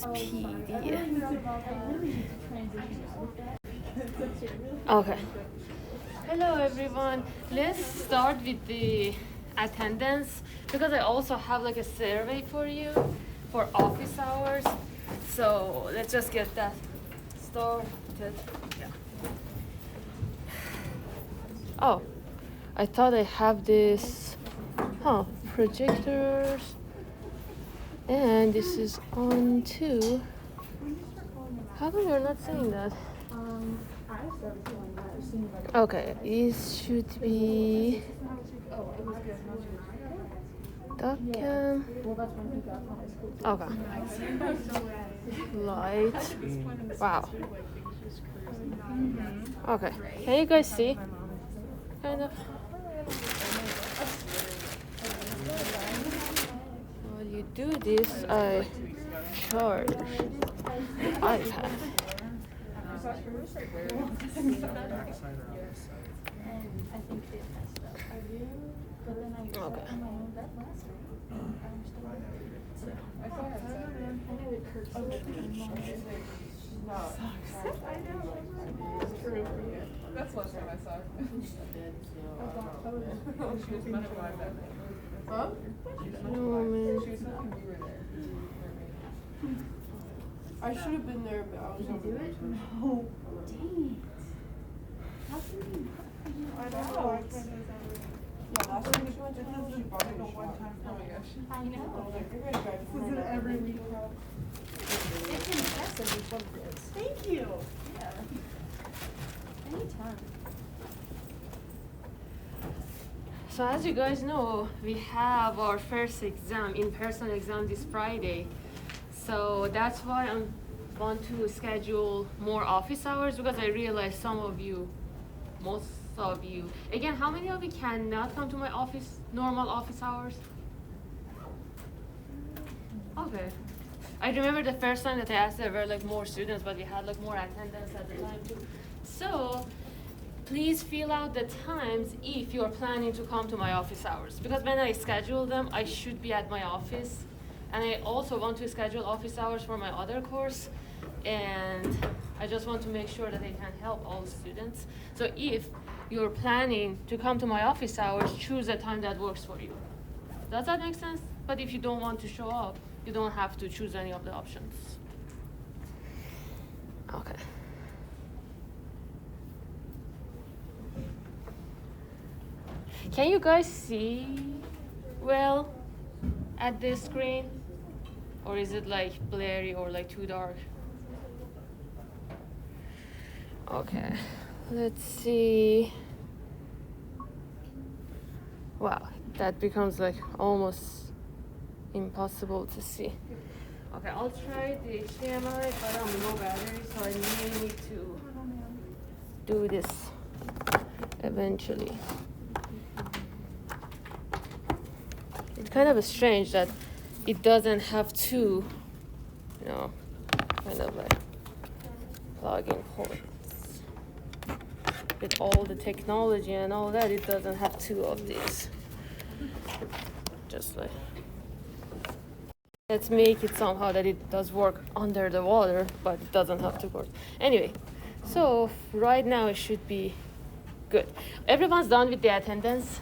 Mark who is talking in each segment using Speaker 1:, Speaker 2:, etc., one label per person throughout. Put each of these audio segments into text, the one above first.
Speaker 1: PD. Okay. Hello everyone. Let's start with the attendance because I also have like a survey for you for office hours. So let's just get that started. Yeah. Oh, I thought I have this, projectors. And this is on too. How come you're not saying that? Okay, this should be Docam. Okay. Light. Wow. Okay. Can you guys see? Kind of. While you do this, I charge the iPad. Okay.
Speaker 2: That's last time I saw her. She was meant to go out that night. Huh?
Speaker 1: No, man.
Speaker 2: She was hoping we were there.
Speaker 3: I should have been there, but I was over there.
Speaker 4: No. Dang it. How can you
Speaker 3: I don't know. Yeah, last time she went to home, she bought me a one-time
Speaker 2: Oh my gosh.
Speaker 4: I
Speaker 3: I
Speaker 4: know.
Speaker 3: was like, you're gonna drive
Speaker 4: This is every week. It's impressive is what it is.
Speaker 3: Thank you.
Speaker 4: Yeah. Anytime.
Speaker 1: So as you guys know, we have our first exam, in-person exam this Friday. So that's why I want to schedule more office hours because I realize some of you, most of you, again, how many of you cannot come to my office, normal office hours? Okay. I remember the first time that I asked, there were like more students, but we had like more attendance at the time too. So please fill out the times if you're planning to come to my office hours. Because when I schedule them, I should be at my office. And I also want to schedule office hours for my other course. And I just want to make sure that I can help all students. So if you're planning to come to my office hours, choose a time that works for you. Does that make sense? But if you don't want to show up, you don't have to choose any of the options. Okay. Can you guys see well at this screen? Or is it like blurry or like too dark? Okay, let's see. Wow, that becomes like almost impossible to see. Okay, I'll try the HDMI, but I'm low battery, so I may need to do this eventually. It's kind of strange that it doesn't have two, kind of like plug-in ports. With all the technology and all that, it doesn't have two of these. Just like, let's make it somehow that it does work under the water, but it doesn't have two ports. Anyway, so right now it should be good. Everyone's done with the attendance?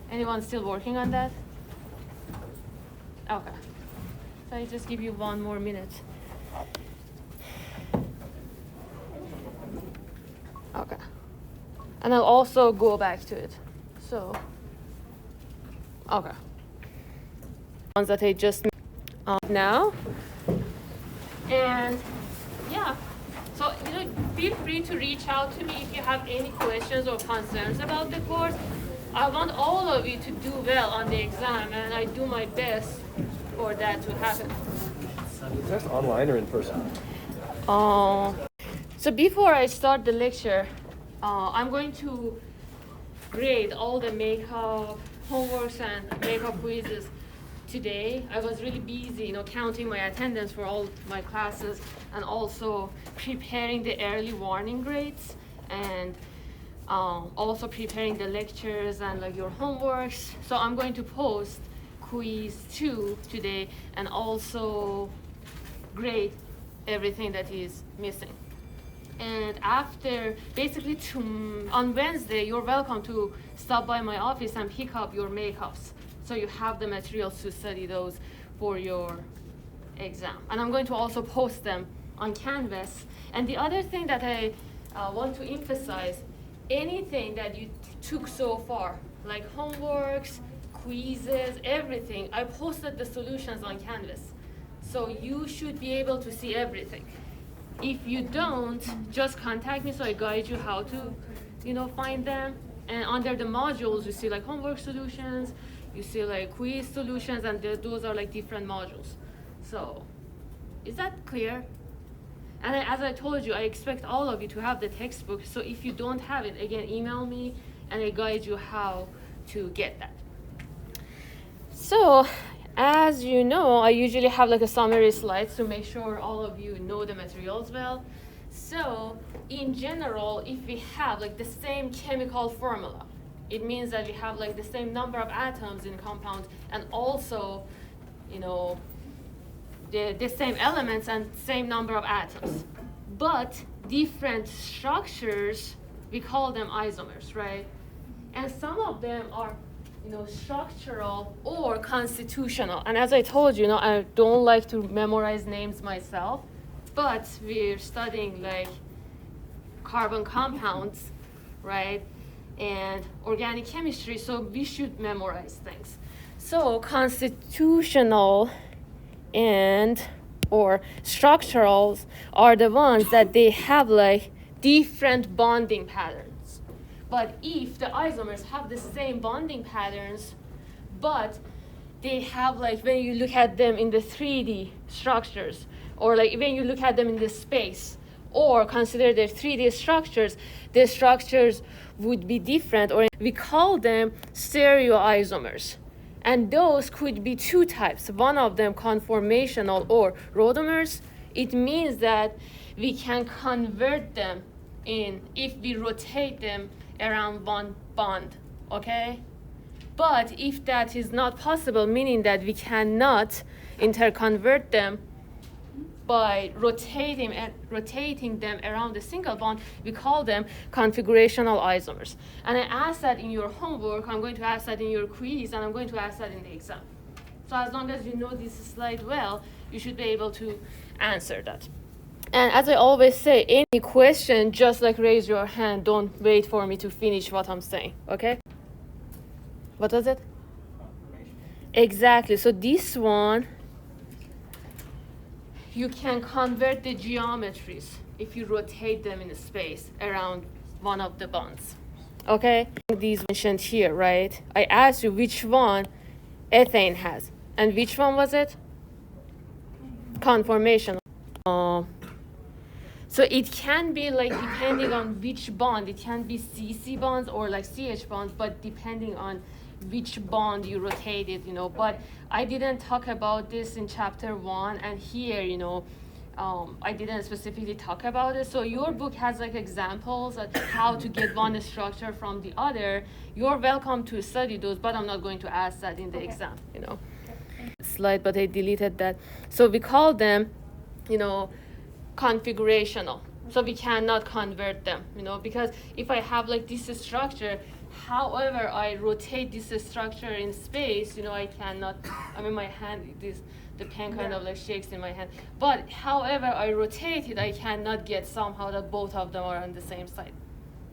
Speaker 1: Anyone still working on that? Okay. So I just give you 1 more minute. Okay. And I'll also go back to it. So, okay. Ones that I just now. And yeah. So, feel free to reach out to me if you have any questions or concerns about the course. I want all of you to do well on the exam, and I do my best for that to happen.
Speaker 5: Is this online or in person?
Speaker 1: So before I start the lecture, I'm going to grade all the makeup homeworks and makeup quizzes today. I was really busy, counting my attendance for all my classes and also preparing the early warning grades and also preparing the lectures and like your homeworks. So I'm going to post quiz 2 today and also grade everything that is missing. And after, basically on Wednesday, you're welcome to stop by my office and pick up your makeups. So you have the materials to study those for your exam. And I'm going to also post them on Canvas. And the other thing that I want to emphasize, anything that you took so far, like homeworks, quizzes, everything, I posted the solutions on Canvas. So you should be able to see everything. If you don't, just contact me so I guide you how to, find them. And under the modules, you see like homework solutions, you see like quiz solutions, and those are like different modules. So, is that clear? And as I told you, I expect all of you to have the textbook. So if you don't have it, again, email me and I guide you how to get that. So, as you know, I usually have like a summary slide to make sure all of you know the materials well. So, in general, if we have like the same chemical formula, it means that we have like the same number of atoms in compound and also, the same elements and same number of atoms. But different structures, we call them isomers, right? And some of them are structural or constitutional. And as I told you, I don't like to memorize names myself, but we're studying like carbon compounds, right? And organic chemistry, so we should memorize things. So constitutional and or structurals are the ones that they have like different bonding patterns. But if the isomers have the same bonding patterns, but they have like, when you look at them in the 3D structures, or like when you look at them in the space, or consider their 3D structures, the structures would be different, or we call them stereoisomers. And those could be two types. One of them conformational or rotamers. It means that we can convert them if we rotate them around one bond, okay? But if that is not possible, meaning that we cannot interconvert them by rotating them around a single bond, we call them configurational isomers. And I asked that in your homework, I'm going to ask that in your quiz, and I'm going to ask that in the exam. So as long as you know this slide well, you should be able to answer that. And as I always say, any question, just like raise your hand. Don't wait for me to finish what I'm saying, okay? What was it? Exactly. So this one, you can convert the geometries if you rotate them in space around one of the bonds, okay? These mentioned here, right? I asked you which one ethane has. And which one was it? Conformational. So it can be like, depending on which bond, it can be CC bonds or like CH bonds, but depending on which bond you rotate it, But I didn't talk about this in chapter 1, and here, I didn't specifically talk about it. So your book has like examples of how to get one structure from the other. You're welcome to study those, but I'm not going to ask that in the exam, Slide, but I deleted that. So we call them, configurational. So we cannot convert them, because if I have like this structure, however I rotate this structure in space, I cannot, my hand, the pen kind of like shakes in my hand. But however I rotate it, I cannot get somehow that both of them are on the same side.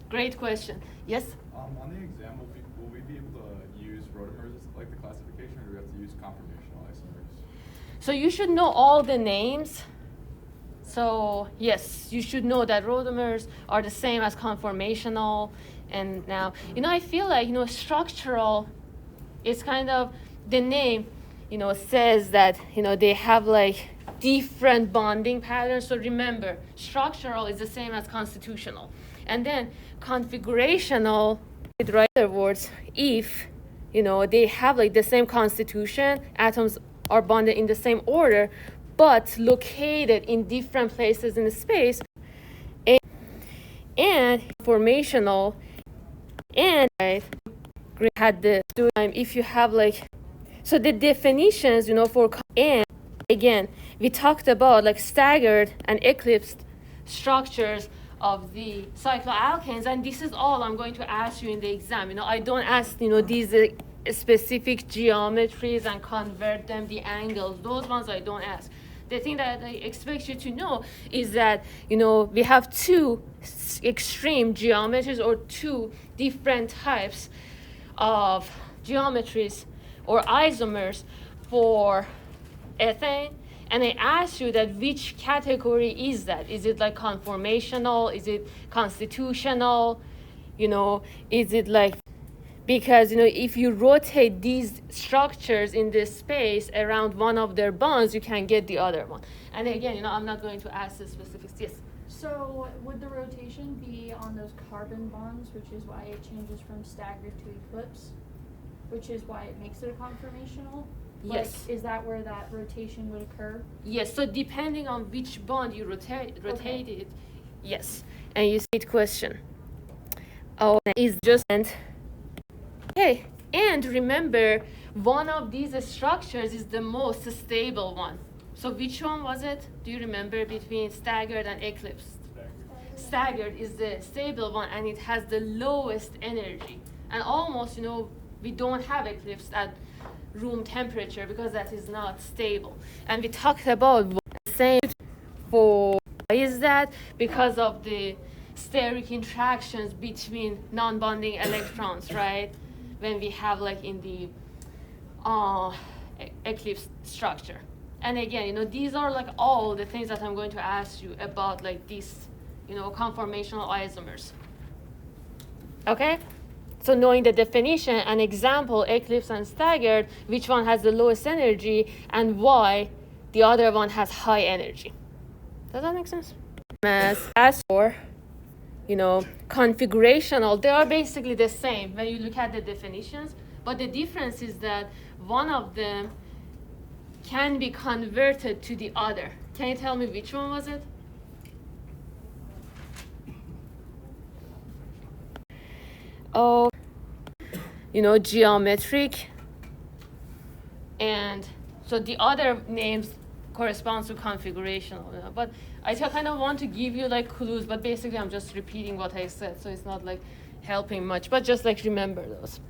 Speaker 1: Great question. Yes?
Speaker 6: On the exam, will we be able to use rotamers as like the classification, or do we have to use conformational isomers?
Speaker 1: So you should know all the names. So yes, you should know that rotamers are the same as conformational. And now, I feel like, structural is kind of, the name, says that, they have like different bonding patterns. So remember, structural is the same as constitutional. And then configurational, with other words, if, they have like the same constitution, atoms are bonded in the same order, but located in different places in the space, and formational, and right, had the time if you have like So the definitions, for and again, we talked about like staggered and eclipsed structures of the cycloalkanes, and this is all I'm going to ask you in the exam. I don't ask, these specific geometries and convert them, the angles, those ones I don't ask. The thing that I expect you to know is that, we have two extreme geometries or two different types of geometries or isomers for ethane, and I ask you that which category is that? Is it like conformational? Is it constitutional? Is it like, because if you rotate these structures in this space around one of their bonds, you can get the other one. And again, I'm not going to ask the specifics. Yes.
Speaker 4: So would the rotation be on those carbon bonds, which is why it changes from staggered to eclipse, which is why it makes it a conformational?
Speaker 1: Yes.
Speaker 4: Like, is that where that rotation would occur?
Speaker 1: Yes. So depending on which bond you rotate
Speaker 4: Okay.
Speaker 1: it, yes. And you see it question. Oh, is just okay. And remember, one of these structures is the most stable one. So which one was it? Do you remember between staggered and eclipsed? Staggered is the stable one, and it has the lowest energy. And almost, we don't have eclipse at room temperature because that is not stable. And we talked about the same for, why is that? Because of the steric interactions between non-bonding electrons, right? When we have like in the eclipse structure. And again, these are like all the things that I'm going to ask you about, like these, conformational isomers. Okay? So knowing the definition, an example, eclipse and staggered, which one has the lowest energy and why the other one has high energy. Does that make sense? As for, configurational, they are basically the same when you look at the definitions, but the difference is that one of them can be converted to the other. Can you tell me which one was it? Oh, geometric. And so the other names corresponds to configurational. But I kind of want to give you like clues, but basically I'm just repeating what I said, so it's not like helping much, but just like remember those.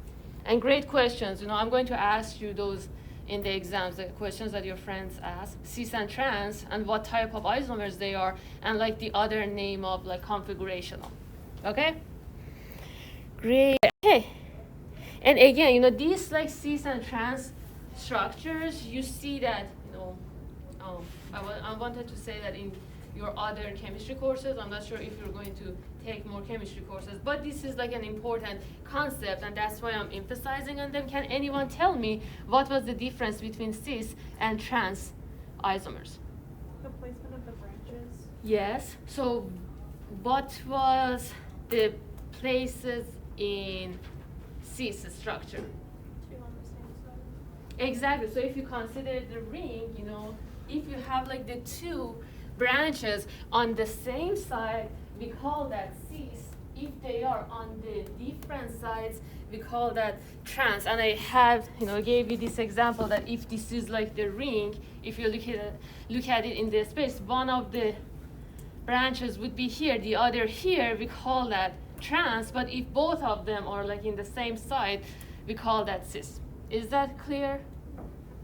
Speaker 1: And great questions. I'm going to ask you those in the exams, the questions that your friends ask, cis and trans, and what type of isomers they are, and like the other name of like configurational. Okay? Great. Okay. And again, these like cis and trans structures, you see that, I wanted to say that in your other chemistry courses. I'm not sure if you're going to take more chemistry courses, but this is like an important concept, and that's why I'm emphasizing on them. Can anyone tell me what was the difference between cis and trans isomers?
Speaker 3: The placement of the branches.
Speaker 1: Yes. So what was the places in cis structure?
Speaker 3: Two on the same side.
Speaker 1: Exactly. So if you consider the ring, if you have like the two branches on the same side, we call that cis. If they are on the different sides, we call that trans. And I have, gave you this example that if this is like the ring, if you look at it in the space, one of the branches would be here, the other here, we call that trans. But if both of them are like in the same side, we call that cis. Is that clear?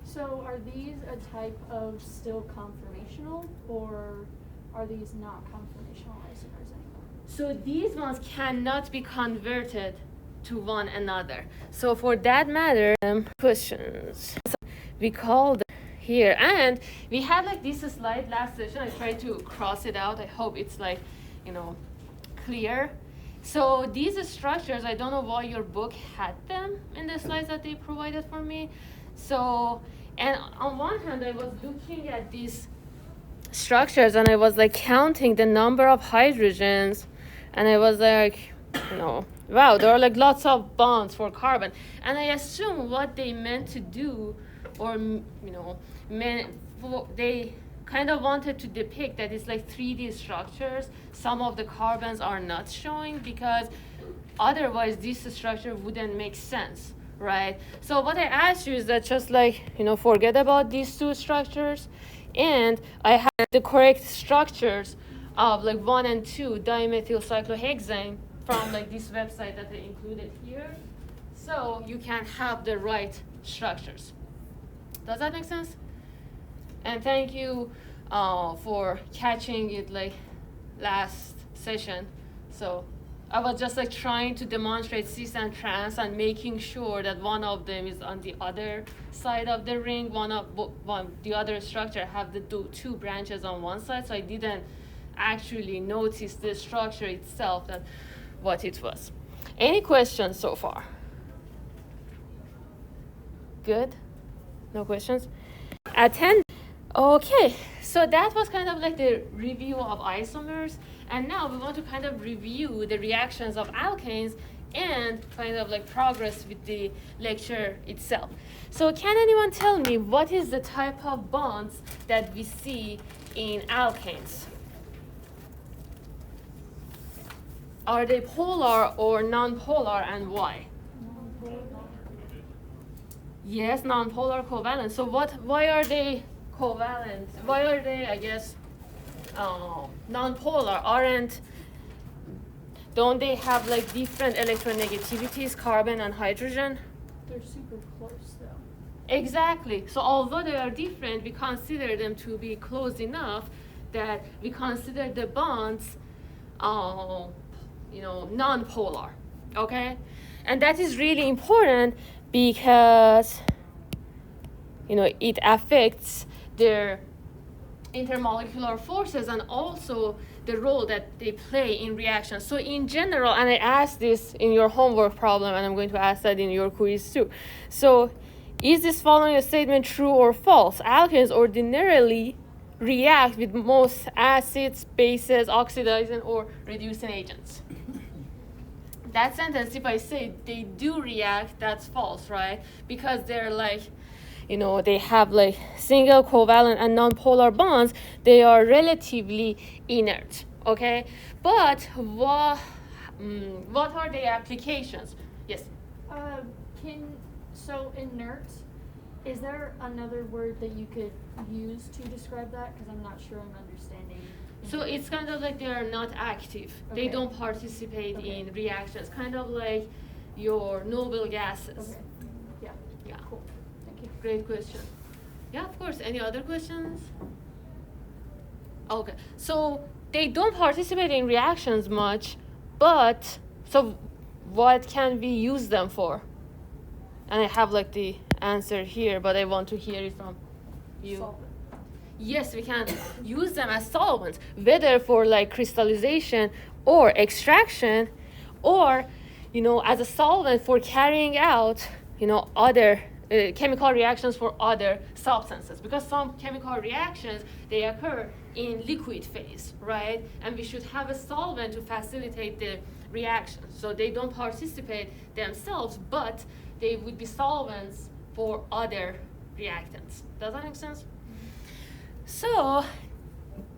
Speaker 4: So are these a type of still conformational, or are these not conformational isomers anymore?
Speaker 1: So these ones cannot be converted to one another. So for that matter, questions. So we call them here. And we had like this slide last session. I tried to cross it out. I hope it's like, clear. So these structures, I don't know why your book had them in the slides that they provided for me. So, and on one hand, I was looking at these structures and I was like counting the number of hydrogens, and I was like, wow, there are like lots of bonds for carbon. And I assume what they meant to do, or, they kind of wanted to depict that it's like 3D structures. Some of the carbons are not showing because otherwise this structure wouldn't make sense, right? So what I asked you is that just like, forget about these two structures, and I have the correct structures of like 1 and 2 dimethyl cyclohexane from like this website that I included here. So you can have the right structures. Does that make sense? And thank you for catching it like last session. So I was just like trying to demonstrate cis and trans and making sure that one of them is on the other side of the ring. The other structure have the two branches on one side, so I didn't actually notice the structure itself, that what it was. Any questions so far? Good? No questions? Attend. Okay, so that was kind of like the review of isomers, and now we want to kind of review the reactions of alkanes and kind of like progress with the lecture itself. So can anyone tell me what is the type of bonds that we see in alkanes? Are they polar or non-polar, and why? Yes, non-polar covalent. So why are they covalent? Why are they, I guess, non-polar? Don't they have like different electronegativities, carbon and hydrogen?
Speaker 4: They're super close though.
Speaker 1: Exactly. So although they are different, we consider them to be close enough that we consider the bonds, non-polar. Okay, and that is really important because it affects their intermolecular forces and also the role that they play in reactions. So in general, and I asked this in your homework problem, and I'm going to ask that in your quiz too. So is this following a statement true or false? Alkanes ordinarily react with most acids, bases, oxidizing or reducing agents. That sentence, if I say they do react, that's false, right? Because they're like, they have like single covalent and non-polar bonds. They are relatively inert, okay? But what are the applications? Yes?
Speaker 4: So inert, is there another word that you could use to describe that? Because I'm not sure I'm understanding.
Speaker 1: So it's kind of like they are not active.
Speaker 4: Okay.
Speaker 1: They don't participate
Speaker 4: Okay.
Speaker 1: in reactions, kind of like your noble gases.
Speaker 4: Okay. Yeah.
Speaker 1: Yeah.
Speaker 4: Cool. Thank you.
Speaker 1: Great question. Yeah, of course. Any other questions? Okay. So they don't participate in reactions much, but so what can we use them for? And I have like the answer here, but I want to hear it from you.
Speaker 4: Solvent.
Speaker 1: Yes, we can use them as solvents, whether for like crystallization or extraction, or as a solvent for carrying out other chemical reactions for other substances, because some chemical reactions, they occur in liquid phase, right? And we should have a solvent to facilitate the reaction. So they don't participate themselves, but they would be solvents for other reactants. Does that make sense? So,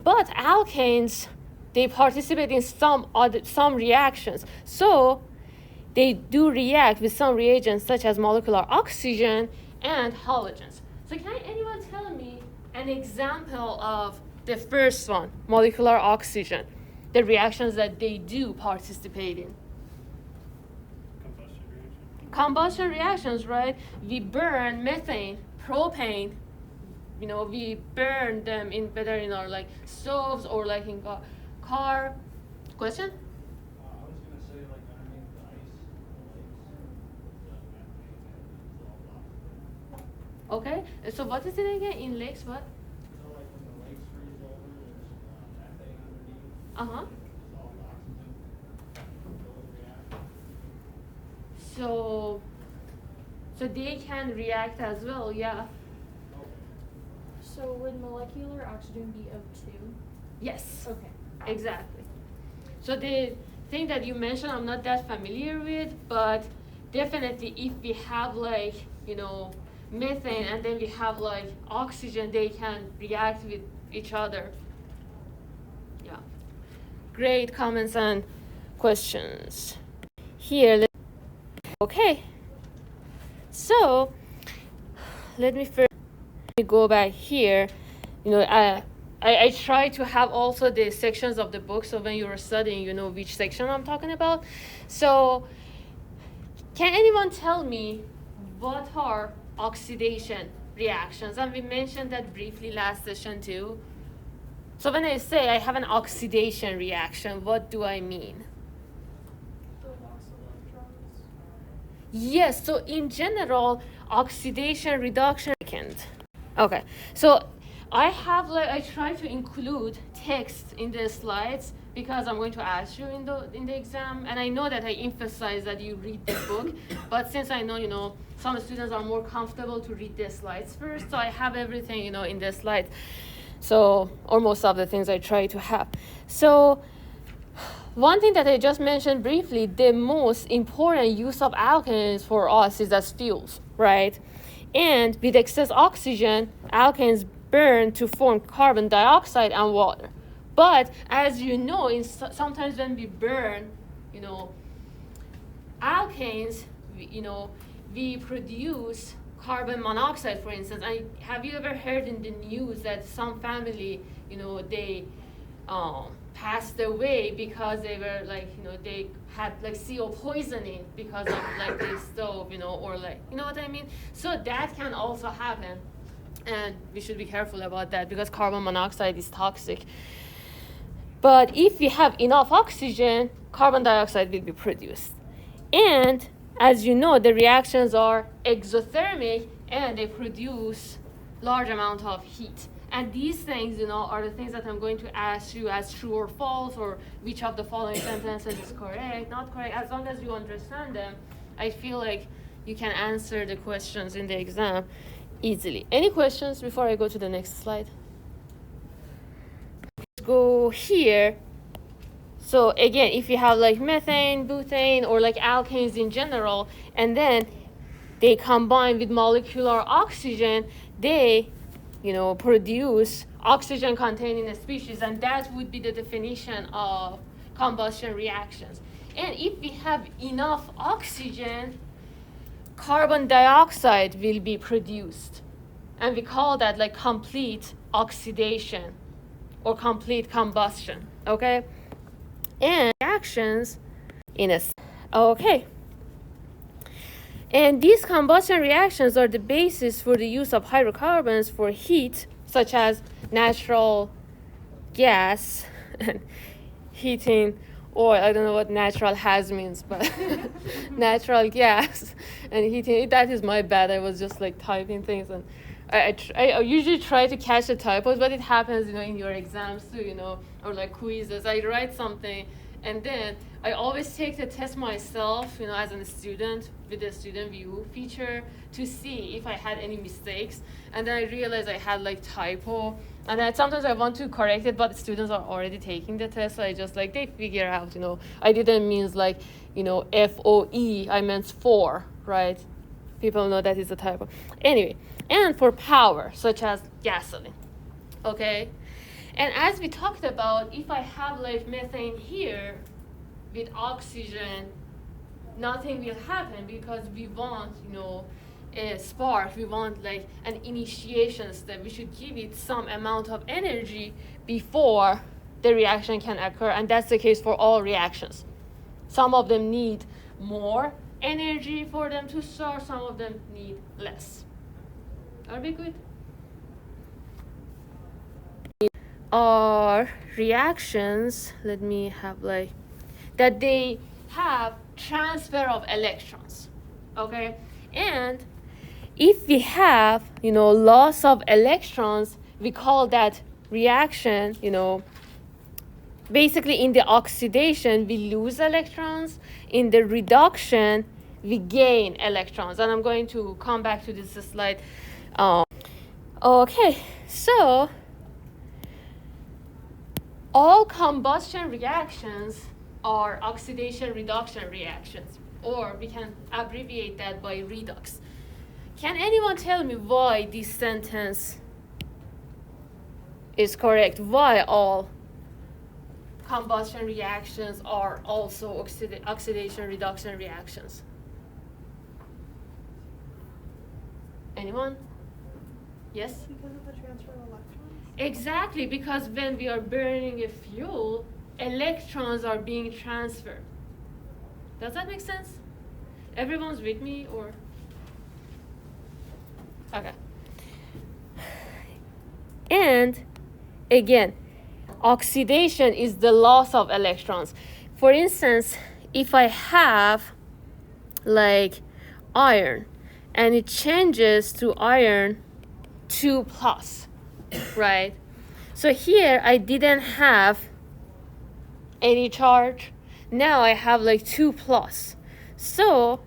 Speaker 1: but alkanes, they participate in some reactions. So they do react with some reagents such as molecular oxygen and halogens. So can anyone tell me an example of the first one, molecular oxygen, the reactions that they do participate in? Combustion reactions, right? We burn methane, propane, we burn them whether in our like stoves or like in car. Question?
Speaker 7: I was gonna say like underneath the ice, the lakes,
Speaker 1: Okay. So what is it again? In lakes, what?
Speaker 7: so like when the lakes freeze over, there's methane underneath.
Speaker 1: Uh-huh.
Speaker 7: Dissolved oxygen. Those react.
Speaker 1: So they can react as well, yeah.
Speaker 4: So would molecular oxygen be O2?
Speaker 1: Yes.
Speaker 4: Okay.
Speaker 1: Exactly. So the thing that you mentioned, I'm not that familiar with, but definitely if we have like, methane and then we have like oxygen, they can react with each other. Yeah. Great comments and questions. Here, okay. So let me first go back here. You know, I try to have also the sections of the book, so when you're studying, you know which section I'm talking about. So can anyone tell me what are oxidation reactions? And we mentioned that briefly last session too. So when I say I have an oxidation reaction, what do I mean?
Speaker 4: The loss of electrons.
Speaker 1: Yes, so in general, oxidation reduction. Okay, so I try to include text in the slides because I'm going to ask you in the exam, and I know that I emphasize that you read the book, but since I know some students are more comfortable to read the slides first, so I have everything in the slides. So, or most of the things I try to have. So one thing that I just mentioned briefly, the most important use of alkanes for us is as fuels, right? And with excess oxygen, alkanes burn to form carbon dioxide and water. But as you know, sometimes when we burn, alkanes, we produce carbon monoxide, for instance. Have you ever heard in the news that some family, they passed away because they were they had CO poisoning because of the stove, or what I mean? So that can also happen. And we should be careful about that because carbon monoxide is toxic. But if we have enough oxygen, carbon dioxide will be produced. And as you know, the reactions are exothermic and they produce large amount of heat. And these things, are the things that I'm going to ask you as true or false, or which of the following sentences is correct, not correct. As long as you understand them, I feel like you can answer the questions in the exam easily. Any questions before I go to the next slide? Go here. So again, if you have methane, butane, or alkanes in general, and then they combine with molecular oxygen, they produce oxygen containing species, and that would be the definition of combustion reactions. And if we have enough oxygen, carbon dioxide will be produced, and we call that complete oxidation or complete combustion. Okay, and reactions okay. And these combustion reactions are the basis for the use of hydrocarbons for heat, such as natural gas and heating oil. I don't know what natural has means, but natural gas and heating. That is my bad. I was just typing things, and I usually try to catch the typos, but it happens, in your exams too, or quizzes. I write something, and then I always take the test myself, as a student with the student view feature to see if I had any mistakes. And then I realized I had typo. And then sometimes I want to correct it, but students are already taking the test. So I just they figure out, I didn't mean FOE, I meant for, right? People know that is a typo. Anyway, and for power, such as gasoline, okay? And as we talked about, if I have methane here with oxygen, nothing will happen because we want, a spark. We want an initiation step. We should give it some amount of energy before the reaction can occur, and that's the case for all reactions. Some of them need more energy for them to start, some of them need less. Are we good? Are reactions, let me have that they have transfer of electrons, okay? And if we have, loss of electrons, we call that reaction, basically in the oxidation, we lose electrons. In the reduction, we gain electrons. And I'm going to come back to this slide. Okay, so all combustion reactions are oxidation reduction reactions, or we can abbreviate that by redox. Can anyone tell me why this sentence is correct? Why all combustion reactions are also oxidation reduction reactions? Anyone? Yes?
Speaker 3: Because of the transfer of electrons?
Speaker 1: Exactly, because when we are burning a fuel, electrons are being transferred. Does that make sense? Everyone's with me, or? Okay. And again, oxidation is the loss of electrons. For instance, if I have like iron and it changes to iron 2 plus, right? So here I didn't have any charge. Now I have like 2 plus. So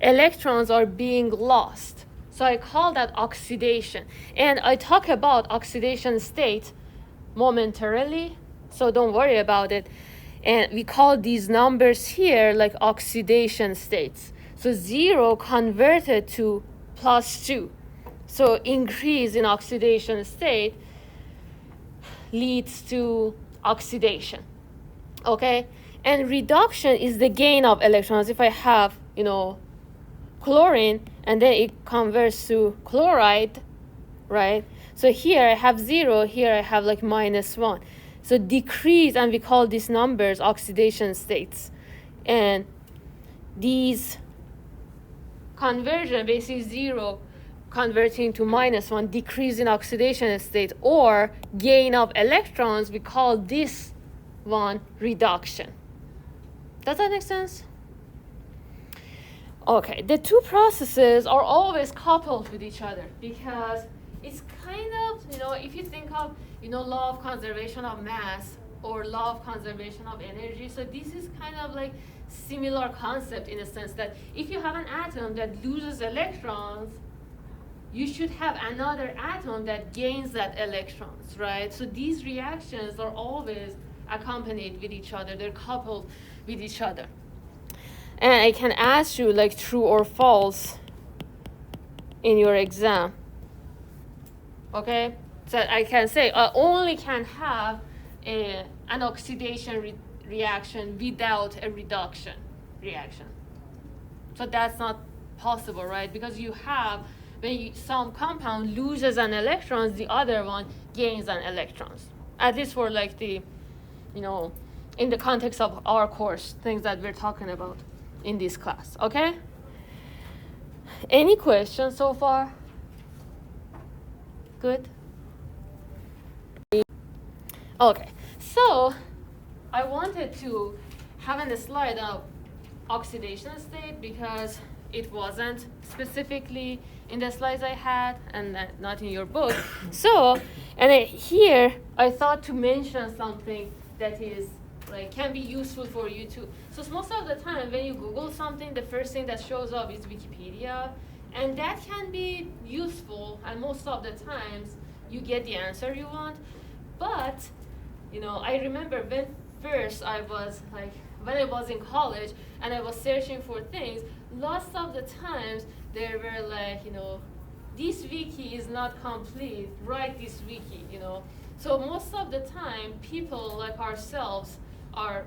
Speaker 1: electrons are being lost. So I call that oxidation. And I talk about oxidation state momentarily, so don't worry about it. And we call these numbers here like oxidation states. So 0 converted to +2. So increase in oxidation state leads to oxidation. Okay? And reduction is the gain of electrons. If I have, chlorine and then it converts to chloride, right? So here I have 0, here I have like -1. So decrease, and we call these numbers oxidation states. And these conversion, basically 0 converting to -1, decrease in oxidation state or gain of electrons, we call this one reduction. Does that make sense? Okay, the two processes are always coupled with each other because it's kind of, if you think of, law of conservation of mass or law of conservation of energy, so this is kind of like similar concept in a sense that if you have an atom that loses electrons, you should have another atom that gains that electrons, right? So these reactions are always accompanied with each other, they're coupled with each other. And I can ask you like true or false in your exam. Okay? So I can say I only can have an oxidation reaction without a reduction reaction. So that's not possible, right? Because you have, when some compound loses an electron, the other one gains an electrons. At least for like the, in the context of our course, things that we're talking about in this class, okay? Any questions so far? Good? Okay, so I wanted to have a slide of oxidation state because it wasn't specifically in the slides I had and not in your book. So, here I thought to mention something that is can be useful for you too. So most of the time when you Google something, the first thing that shows up is Wikipedia, and that can be useful, and most of the times you get the answer you want. But I remember when I was in college and I was searching for things, lots of the times there were this wiki is not complete, write this wiki, So most of the time people like ourselves are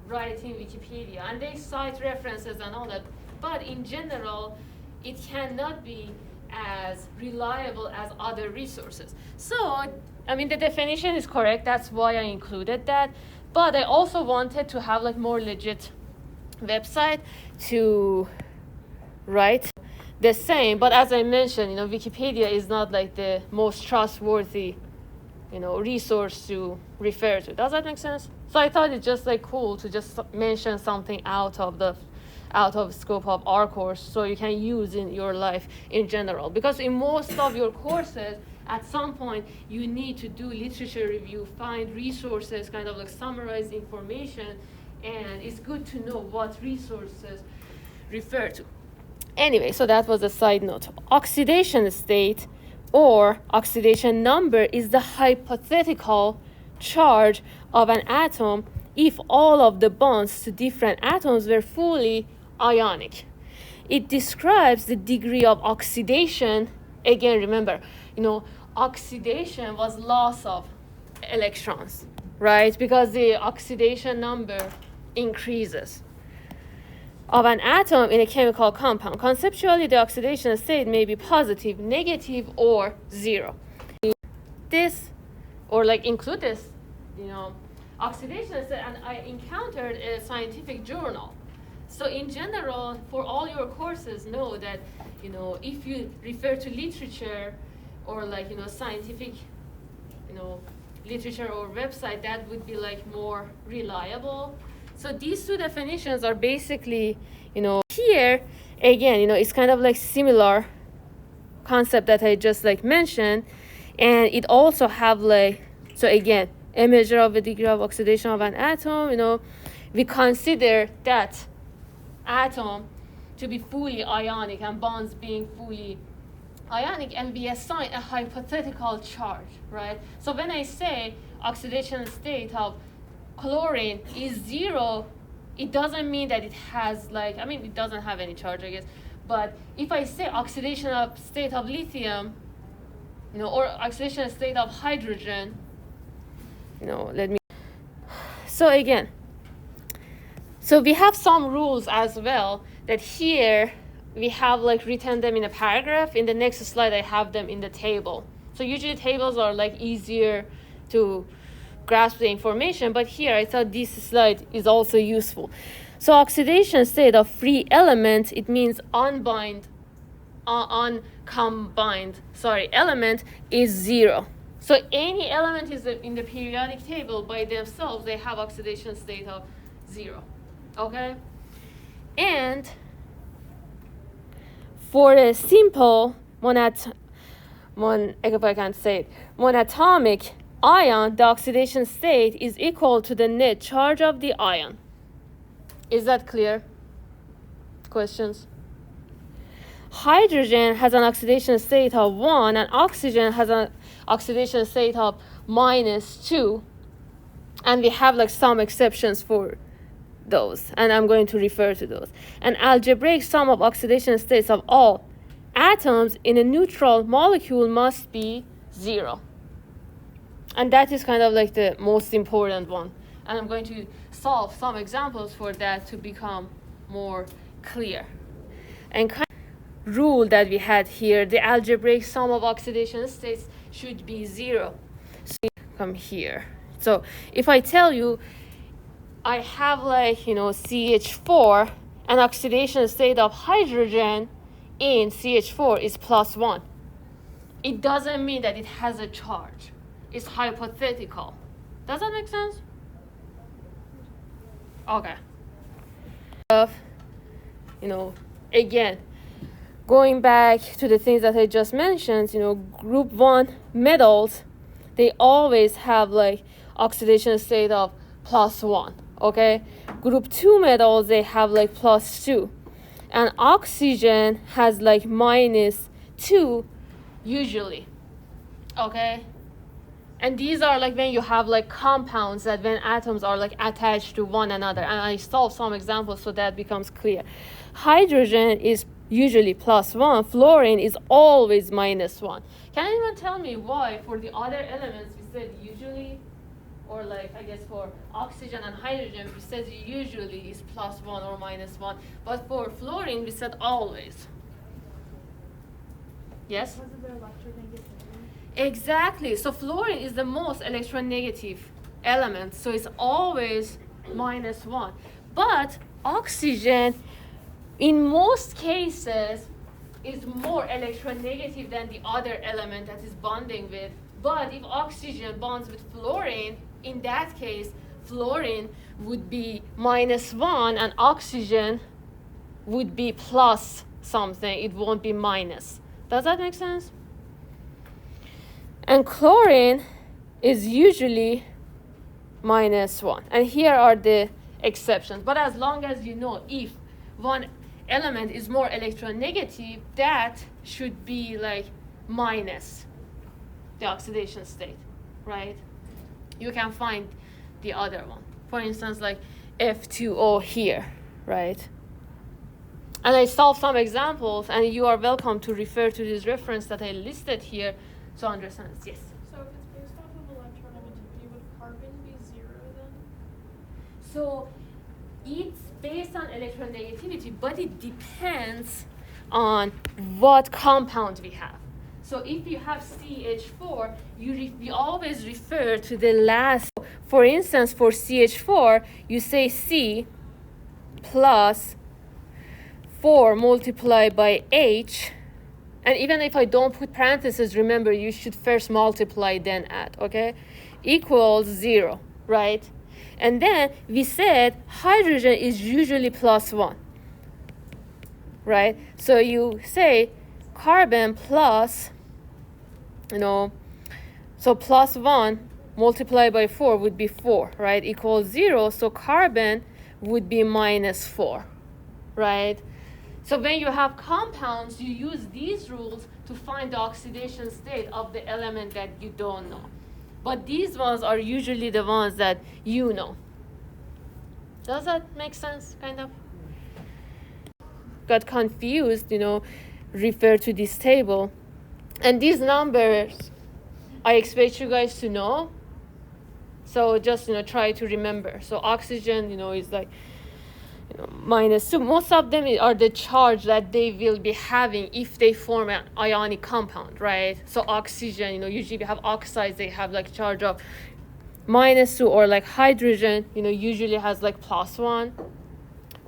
Speaker 1: writing Wikipedia and they cite references and all that, but in general it cannot be as reliable as other resources. So the definition is correct, that's why I included that, but I also wanted to have more legit website to write the same. But as I mentioned, Wikipedia is not the most trustworthy resource to refer to. Does that make sense? So I thought it's just cool to just mention something out of scope of our course so you can use in your life in general. Because in most of your courses, at some point, you need to do literature review, find resources, kind of summarize information, and it's good to know what resources refer to. Anyway, so that was a side note. Oxidation state or oxidation number is the hypothetical charge of an atom if all of the bonds to different atoms were fully ionic. It describes the degree of oxidation. Again, remember, oxidation was loss of electrons, right? Because the oxidation number increases. of an atom in a chemical compound. Conceptually, the oxidation state may be positive, negative, or zero. This, or like include this, oxidation state, and I encountered a scientific journal. So in general, for all your courses, know that, if you refer to literature or like, scientific, literature or website, that would be like more reliable. So these two definitions are basically, here, again, it's kind of like similar concept that I just like mentioned. And it also have like, so again, a measure of the degree of oxidation of an atom, we consider that atom to be fully ionic and bonds being fully ionic, and we assign a hypothetical charge, right? So when I say oxidation state of chlorine is 0, it doesn't mean that it has like, it doesn't have any charge, I guess. But if I say oxidation of state of lithium, or oxidation state of hydrogen, so again, so we have some rules as well that here we have like written them in a paragraph. In the next slide, I have them in the table. So usually tables are like easier to grasp the information, but here I thought this slide is also useful. So oxidation state of free element, it means uncombined element is 0. So any element is in the periodic table by themselves, they have oxidation state of 0. Okay? And for a simple monatomic ion, the oxidation state is equal to the net charge of the ion. Is that clear? Questions? Hydrogen has an oxidation state of 1, and oxygen has an oxidation state of -2. And we have like some exceptions for those, and I'm going to refer to those. An algebraic sum of oxidation states of all atoms in a neutral molecule must be 0. And that is kind of like the most important one. And I'm going to solve some examples for that to become more clear. And kind of rule that we had here, the algebraic sum of oxidation states should be 0. So come here. So if I tell you I have like, CH4, an oxidation state of hydrogen in CH4 is +1. It doesn't mean that it has a charge. It's hypothetical. Does that make sense? Okay. Again, going back to the things that I just mentioned, group 1 metals, they always have like oxidation state of +1. Okay, group 2 metals, they have like +2, and oxygen has like -2 usually. Okay, and these are like when you have like compounds that when atoms are like attached to one another, and I solve some examples so that becomes clear. Hydrogen is usually +1, fluorine is always -1. Can anyone tell me why for the other elements we said usually? Or like, I guess for oxygen and hydrogen, we said usually is +1 or -1. But for fluorine, we said always. Yes?
Speaker 4: Because of the electronegativity.
Speaker 1: Exactly. So fluorine is the most electronegative element. So it's always -1. But oxygen, in most cases, is more electronegative than the other element that is bonding with. But if oxygen bonds with fluorine, in that case, fluorine would be -1 and oxygen would be plus something. It won't be minus. Does that make sense? And chlorine is usually -1. And here are the exceptions. But as long as you know, if one element is more electronegative, that should be like minus the oxidation state, right? You can find the other one. For instance, like F2O here, right? And I solved some examples, and you are welcome to refer to this reference that I listed here to understand. Yes?
Speaker 4: So if it's based off of electronegativity, would carbon be 0 then?
Speaker 1: So it's based on electronegativity, but it depends on what compound we have. So if you have CH4, we always refer to the last. For instance, for CH4, you say C plus 4 multiplied by H. And even if I don't put parentheses, remember, you should first multiply, then add, okay? Equals 0, right? And then we said hydrogen is usually +1, right? So you say carbon plus, so +1 multiplied by 4 would be 4, right? Equals 0, so carbon would be -4, right? So when you have compounds, you use these rules to find the oxidation state of the element that you don't know. But these ones are usually the ones that you know. Does that make sense, kind of? Got confused, refer to this table. And these numbers, I expect you guys to know. So just, try to remember. So oxygen, is like, -2. Most of them are the charge that they will be having if they form an ionic compound, right? So oxygen, usually we have oxides, they have like charge of -2, or like hydrogen, usually has like +1,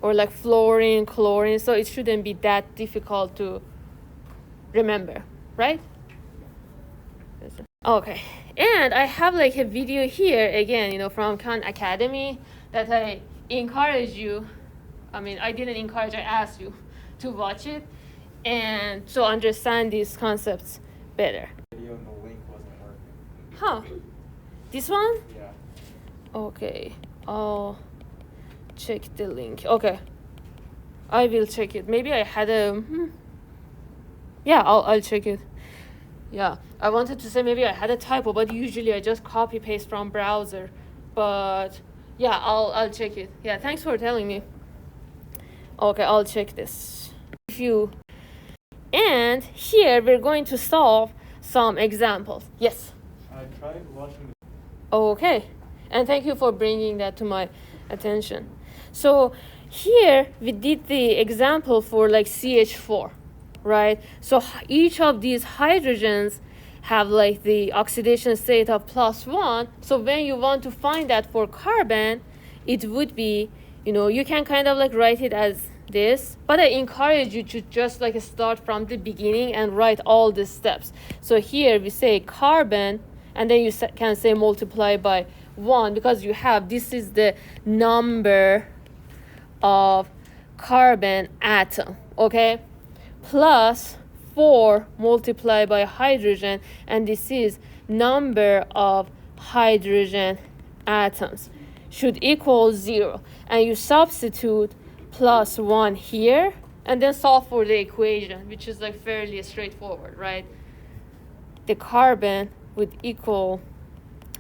Speaker 1: or like fluorine, chlorine. So it shouldn't be that difficult to remember, right? Okay, and I have like a video here again, from Khan Academy that I encourage you. I didn't encourage, I asked you to watch it and so understand these concepts better.
Speaker 5: Video and the link wasn't working.
Speaker 1: Huh? This one?
Speaker 5: Yeah.
Speaker 1: Okay, I'll check the link. Okay, I will check it. Maybe I had a, yeah, I'll check it. Yeah, I wanted to say maybe I had a typo, but usually I just copy paste from browser. But yeah, I'll check it. Yeah, thanks for telling me. Okay, I'll check this. And here we're going to solve some examples. Yes?
Speaker 5: I tried watching.
Speaker 1: Okay, and thank you for bringing that to my attention. So here we did the example for like CH4, right? So each of these hydrogens have like the oxidation state of +1. So when you want to find that for carbon, it would be, you can kind of like write it as this, but I encourage you to just like start from the beginning and write all the steps. So here we say carbon, and then you can say multiply by 1, because you have, this is the number of carbon atom, okay? Plus 4 multiplied by hydrogen, and this is number of hydrogen atoms, should equal 0. And you substitute +1 here, and then solve for the equation, which is like fairly straightforward, right? The carbon would equal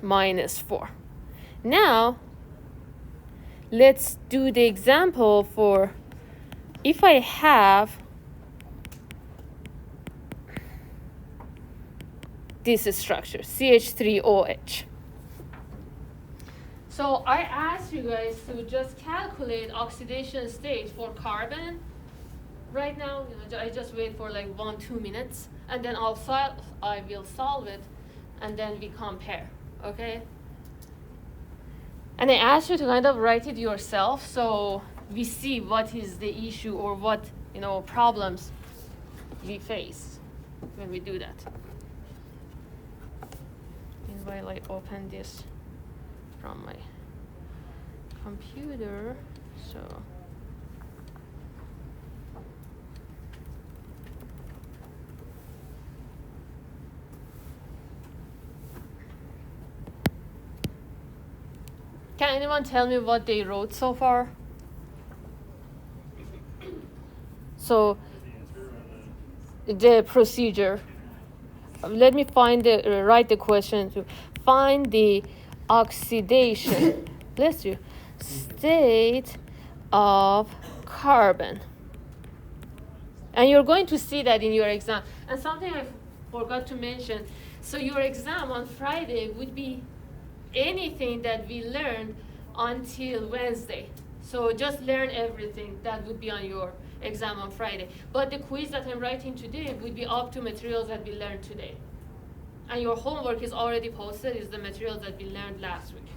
Speaker 1: -4. Now, let's do the example for if I have this structure, CH3OH. So I asked you guys to just calculate oxidation state for carbon. Right now, I just wait for like 1-2 minutes, and then I will solve it, and then we compare, okay? And I asked you to kind of write it yourself, so we see what is the issue or what problems we face when we do that. And while I open this from my computer, so can anyone tell me what they wrote so far? So the procedure. Let me write the question to find the oxidation, bless you, state of carbon. And you're going to see that in your exam. And something I forgot to mention, so your exam on Friday would be anything that we learned until Wednesday. So just learn everything that would be on your exam on Friday. But the quiz that I'm writing today would be up to materials that we learned today. And your homework is already posted, is the materials that we learned last week.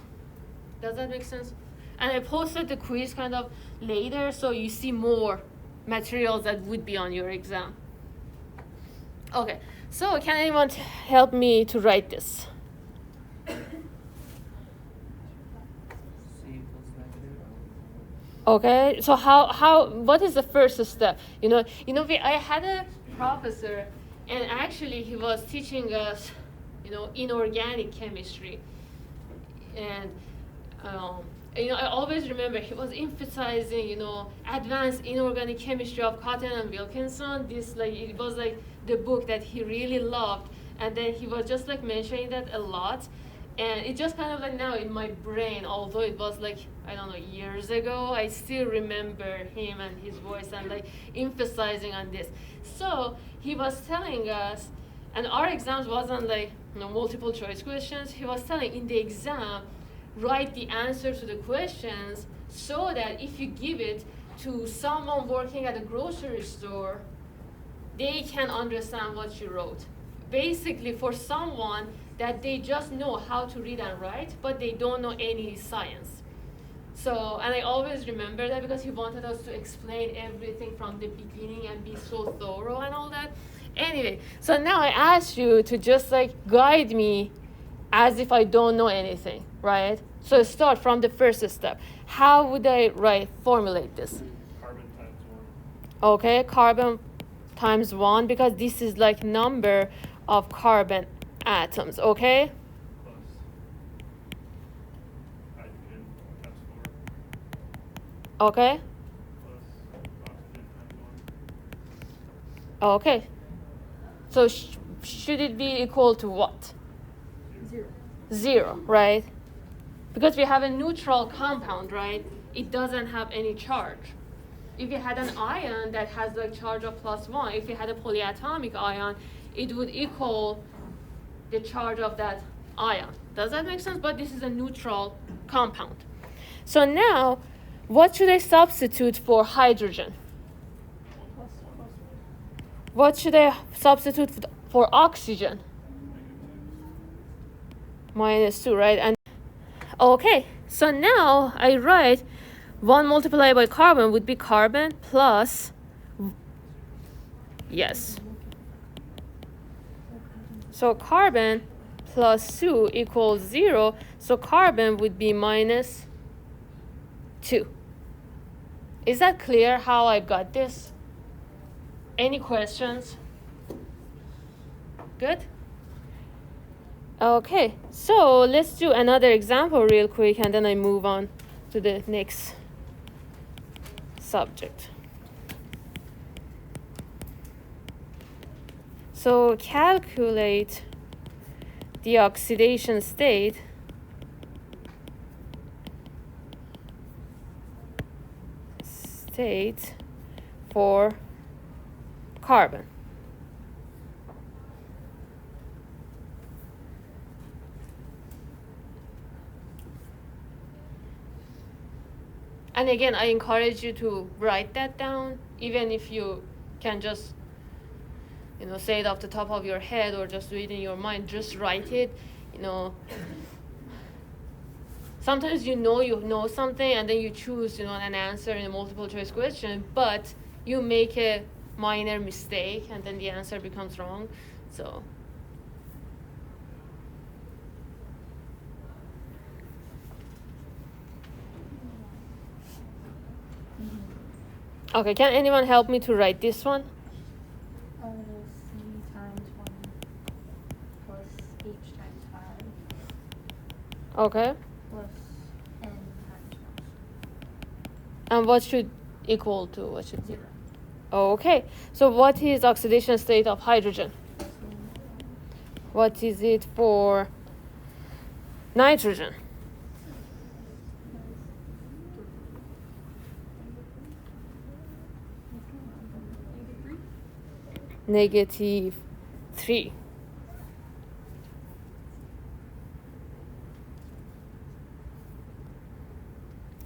Speaker 1: Does that make sense? And I posted the quiz kind of later, so you see more materials that would be on your exam. Okay, so can anyone help me to write this? Okay, so what is the first step? I had a professor, and actually he was teaching us, inorganic chemistry. And, I always remember he was emphasizing, advanced inorganic chemistry of Cotton and Wilkinson. It was like the book that he really loved. And then he was just like mentioning that a lot. And it just kind of like now in my brain, although it was like, I don't know, years ago, I still remember him and his voice and like emphasizing on this. So he was telling us, and our exams wasn't like multiple choice questions. He was telling in the exam, write the answer to the questions so that if you give it to someone working at a grocery store, they can understand what you wrote. Basically for someone that they just know how to read and write, but they don't know any science. So, and I always remember that because he wanted us to explain everything from the beginning and be so thorough and all that. Anyway, so now I ask you to just like guide me as if I don't know anything, right? So start from the first step. How would I formulate this?
Speaker 7: Carbon times 1.
Speaker 1: Okay, carbon times 1, because this is like number of carbon atoms, okay?
Speaker 7: Plus hydrogen times 4.
Speaker 1: Okay?
Speaker 7: Plus oxygen times 1.
Speaker 1: Okay. So should it be equal to what?
Speaker 4: 0.
Speaker 1: 0, right? Because we have a neutral compound, right? It doesn't have any charge. If you had an ion that has like charge of +1, if you had a polyatomic ion, it would equal the charge of that ion. Does that make sense? But this is a neutral compound. So now, what should I substitute for hydrogen? What should I substitute for oxygen? -2, right? And okay, so now I write 1 multiplied by carbon would be carbon plus, yes. So carbon plus 2 equals 0, so carbon would be -2. Is that clear how I got this? Any questions? Good? Okay, so let's do another example real quick and then I move on to the next subject. So calculate the oxidation state for carbon. And again, I encourage you to write that down, even if you can just, say it off the top of your head or just do it in your mind. Just write it, Sometimes you know something and then you choose, an answer in a multiple choice question, but you make a minor mistake and then the answer becomes wrong. So. Okay, can anyone help me to write this one?
Speaker 4: C times 1 plus H times 5
Speaker 1: Okay.
Speaker 4: plus N times 1.
Speaker 1: And what should equal to? What should
Speaker 4: 0.
Speaker 1: Okay. So what is oxidation state of hydrogen? What is it for nitrogen? -3.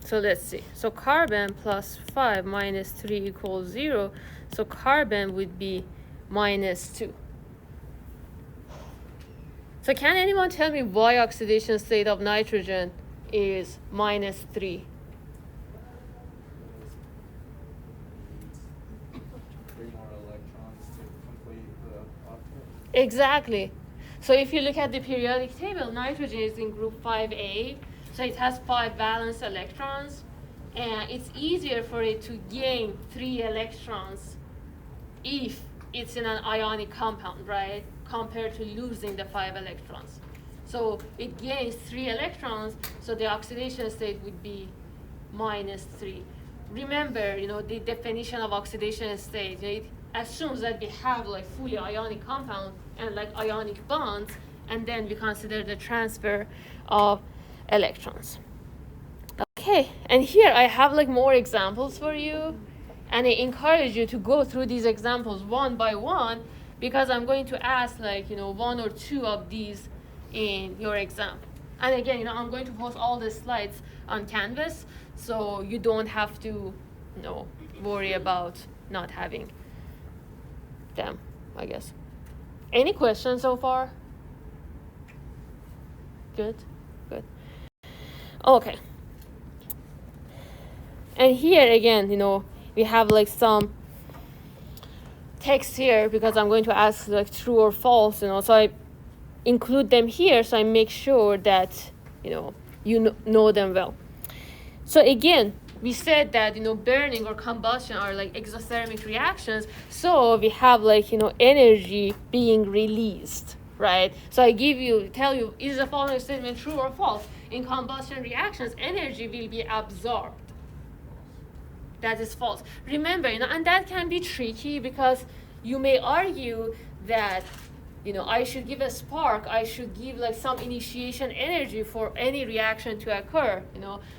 Speaker 1: So So let's see. So carbon plus 5 minus 3 equals 0. So carbon would be minus 2. So can anyone tell me why oxidation state of nitrogen is minus 3?
Speaker 6: 3 more electrons to complete the octet.
Speaker 1: Exactly. So if you look at the periodic table, nitrogen is in group 5A. So it has 5 valence electrons. And it's easier for it to gain 3 electrons if it's in an ionic compound, right? Compared to losing the 5 electrons. So it gains 3 electrons, so the oxidation state would be minus 3. Remember, the definition of oxidation state, it assumes that we have like fully ionic compound and like ionic bonds, and then we consider the transfer of electrons. Okay, and here I have like more examples for you, and I encourage you to go through these examples one by one, because I'm going to ask like, 1 or 2 of these in your exam. And again, I'm going to post all the slides on Canvas, so you don't have to, worry about not having them, I guess. Any questions so far? Good, good. Okay. And here again, we have like some text here because I'm going to ask like true or false, so I include them here so I make sure that, you know them well. So again, we said that, burning or combustion are like exothermic reactions. So we have like, energy being released, right? So I tell you, is the following statement true or false? In combustion reactions, energy will be absorbed. That is false. Remember, and that can be tricky because you may argue that, I should give a spark, I should give like some initiation energy for any reaction to occur,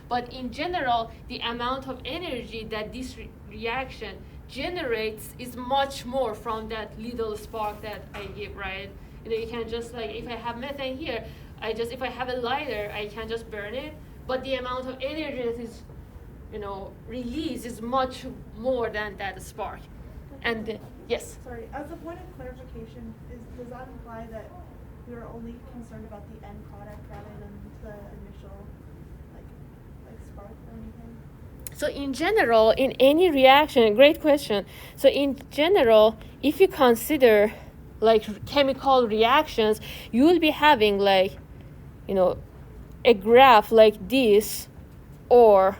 Speaker 1: But in general, the amount of energy that this reaction generates is much more from that little spark that I give, right? You can just like, if I have methane here, if I have a lighter, I can just burn it. But the amount of energy that is release is much more than that spark. And yes?
Speaker 3: Sorry, as a point of clarification, does that imply that we are only concerned about the end product rather than the initial like spark or anything?
Speaker 1: So in general, in any reaction, great question. So in general, if you consider like chemical reactions, you will be having like, a graph like this or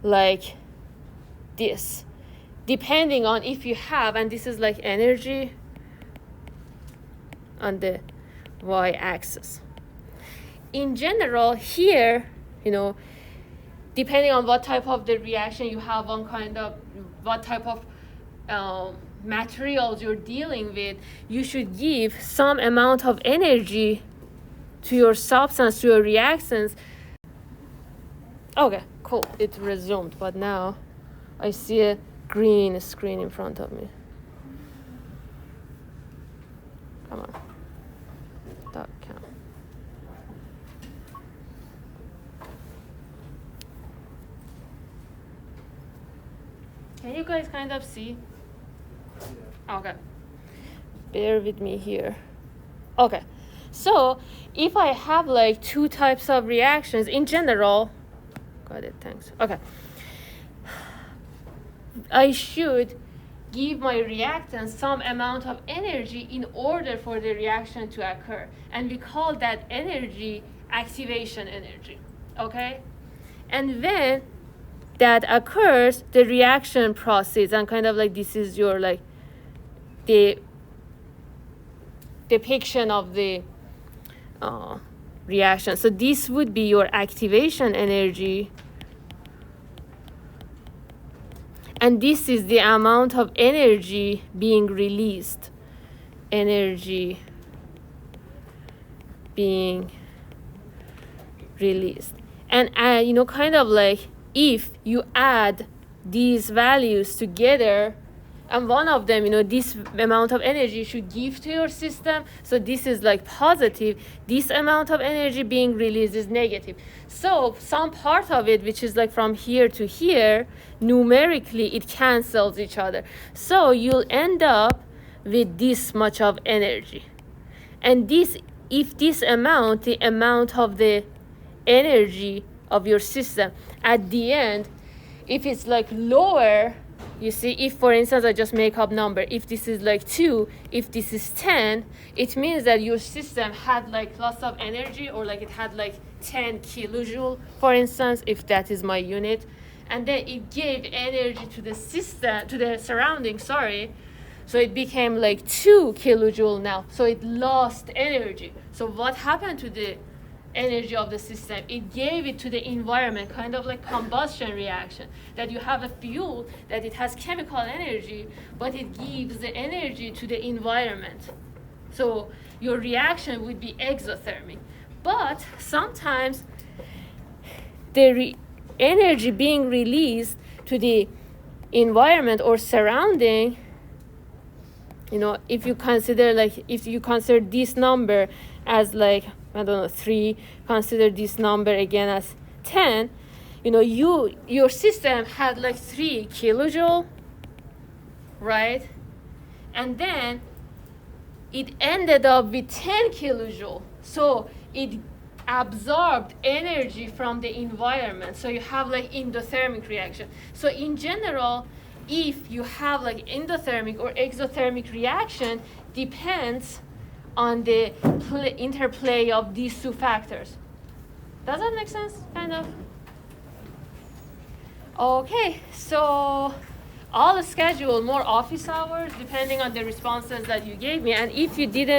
Speaker 1: like this, depending on if you have, and this is like energy on the y-axis. In general, here, depending on what type of the reaction you have, what type of materials you're dealing with, you should give some amount of energy to your substance, to your reactants. Okay, cool, it resumed, but now I see a green screen in front of me. Come on. That count. Can you guys kind of see? Okay. Bear with me here. Okay. So if I have like 2 types of reactions in general, got it, thanks. Okay. I should give my reactant some amount of energy in order for the reaction to occur. And we call that energy activation energy, okay? And when that occurs, the reaction proceeds, and kind of like this is your like the depiction of the reaction. So this would be your activation energy, and this is the amount of energy being released. Energy being released. And kind of like if you add these values together, and one of them, this amount of energy you should give to your system. So this is like positive. This amount of energy being released is negative. So some part of it, which is like from here to here, numerically it cancels each other. So you'll end up with this much of energy. And if this amount, the amount of the energy of your system at the end, if it's like lower, you see, if for instance I just make up number, if this is like 2, if this is 10, it means that your system had like lots of energy, or like it had like 10 kilojoule, for instance, if that is my unit, and then it gave energy to the system, to the surrounding, sorry. So it became like 2 kilojoule now. So it lost energy. So what happened to the energy of the system? It gave it to the environment, kind of like combustion reaction, that you have a fuel that it has chemical energy, but it gives the energy to the environment. So your reaction would be exothermic. But sometimes the energy being released to the environment or surrounding, if you consider this number as like, I don't know, 3, consider this number again as 10, your system had like 3 kilojoule, right? And then it ended up with 10 kilojoule. So it absorbed energy from the environment. So you have like endothermic reaction. So in general, if you have like endothermic or exothermic reaction, depends on the interplay of these two factors. Does that make sense? Kind of. Okay, so I'll schedule more office hours depending on the responses that you gave me. And if you didn't